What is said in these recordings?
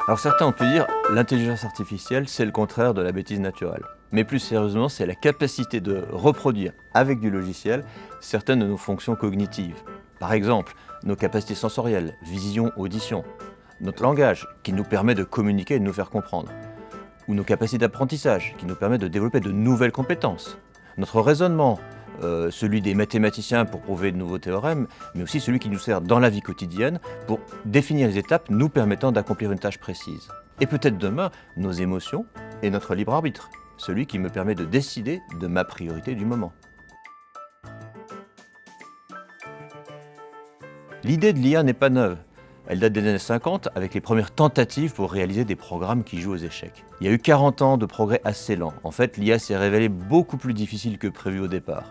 Alors certains ont pu dire l'intelligence artificielle, c'est le contraire de la bêtise naturelle. Mais plus sérieusement, c'est la capacité de reproduire avec du logiciel certaines de nos fonctions cognitives. Par exemple, nos capacités sensorielles, vision, audition, notre langage qui nous permet de communiquer et de nous faire comprendre, ou nos capacités d'apprentissage qui nous permettent de développer de nouvelles compétences, notre raisonnement, celui des mathématiciens pour prouver de nouveaux théorèmes, mais aussi celui qui nous sert dans la vie quotidienne pour définir les étapes nous permettant d'accomplir une tâche précise. Et peut-être demain, nos émotions et notre libre arbitre, celui qui me permet de décider de ma priorité du moment. L'idée de l'IA n'est pas neuve. Elle date des années 50 avec les premières tentatives pour réaliser des programmes qui jouent aux échecs. Il y a eu 40 ans de progrès assez lents. En fait, l'IA s'est révélée beaucoup plus difficile que prévu au départ.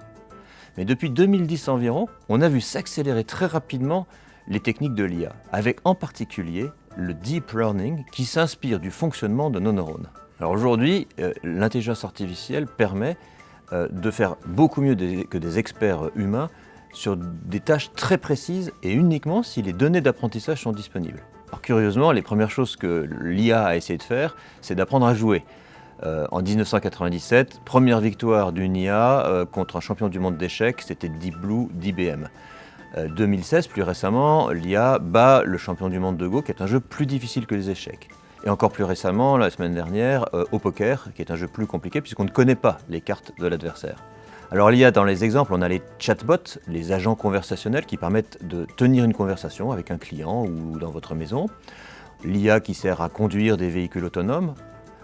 Mais depuis 2010 environ, on a vu s'accélérer très rapidement les techniques de l'IA, avec en particulier le deep learning qui s'inspire du fonctionnement de nos neurones. Alors aujourd'hui, l'intelligence artificielle permet de faire beaucoup mieux que des experts humains sur des tâches très précises et uniquement si les données d'apprentissage sont disponibles. Alors curieusement, les premières choses que l'IA a essayé de faire, c'est d'apprendre à jouer. En 1997, première victoire d'une IA contre un champion du monde d'échecs, c'était Deep Blue d'IBM. 2016, plus récemment, l'IA bat le champion du monde de Go, qui est un jeu plus difficile que les échecs. Et encore plus récemment, la semaine dernière, au poker, qui est un jeu plus compliqué puisqu'on ne connaît pas les cartes de l'adversaire. Alors l'IA, dans les exemples, on a les chatbots, les agents conversationnels qui permettent de tenir une conversation avec un client ou dans votre maison. L'IA qui sert à conduire des véhicules autonomes.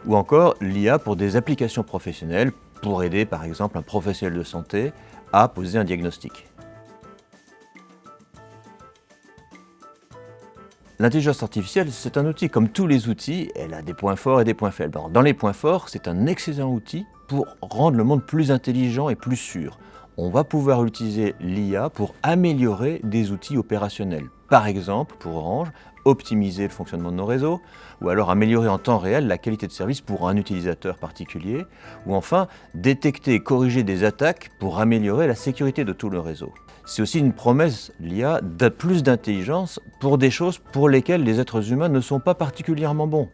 Ou encore l'IA pour des applications professionnelles, pour aider par exemple un professionnel de santé à poser un diagnostic. L'intelligence artificielle, c'est un outil. Comme tous les outils, elle a des points forts et des points faibles. Alors, dans les points forts, c'est un excellent outil pour rendre le monde plus intelligent et plus sûr. On va pouvoir utiliser l'IA pour améliorer des outils opérationnels. Par exemple, pour Orange, optimiser le fonctionnement de nos réseaux, ou alors améliorer en temps réel la qualité de service pour un utilisateur particulier, ou enfin détecter et corriger des attaques pour améliorer la sécurité de tout le réseau. C'est aussi une promesse, l'IA, de plus d'intelligence pour des choses pour lesquelles les êtres humains ne sont pas particulièrement bons.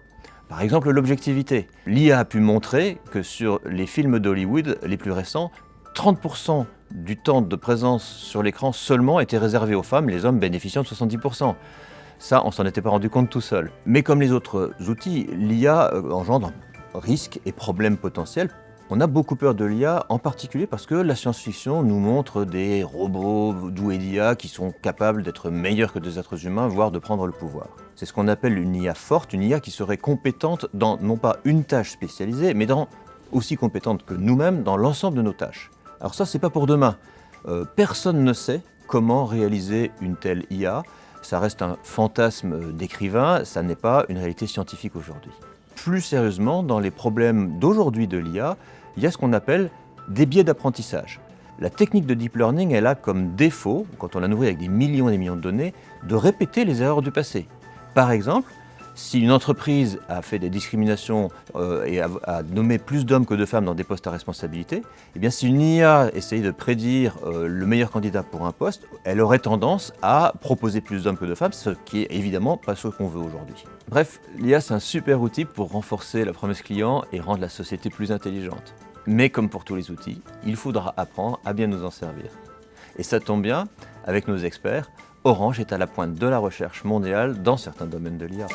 Par exemple, l'objectivité. L'IA a pu montrer que sur les films d'Hollywood les plus récents, 30% du temps de présence sur l'écran seulement était réservé aux femmes, les hommes bénéficiant de 70%. Ça, on s'en était pas rendu compte tout seul. Mais comme les autres outils, l'IA engendre risques et problèmes potentiels. On a beaucoup peur de l'IA, en particulier parce que la science-fiction nous montre des robots doués d'IA qui sont capables d'être meilleurs que des êtres humains, voire de prendre le pouvoir. C'est ce qu'on appelle une IA forte, une IA qui serait compétente dans non pas une tâche spécialisée, mais aussi compétente que nous-mêmes dans l'ensemble de nos tâches. Alors ça, c'est pas pour demain. Personne ne sait comment réaliser une telle IA. Ça reste un fantasme d'écrivain, ça n'est pas une réalité scientifique aujourd'hui. Plus sérieusement, dans les problèmes d'aujourd'hui de l'IA, il y a ce qu'on appelle des biais d'apprentissage. La technique de deep learning, elle a comme défaut, quand on la nourrit avec des millions et des millions de données, de répéter les erreurs du passé. Par exemple, si une entreprise a fait des discriminations et a nommé plus d'hommes que de femmes dans des postes à responsabilité, eh bien si une IA essayait de prédire le meilleur candidat pour un poste, elle aurait tendance à proposer plus d'hommes que de femmes, ce qui est évidemment pas ce qu'on veut aujourd'hui. Bref, l'IA c'est un super outil pour renforcer la promesse client et rendre la société plus intelligente. Mais comme pour tous les outils, il faudra apprendre à bien nous en servir. Et ça tombe bien, avec nos experts, Orange est à la pointe de la recherche mondiale dans certains domaines de l'IA.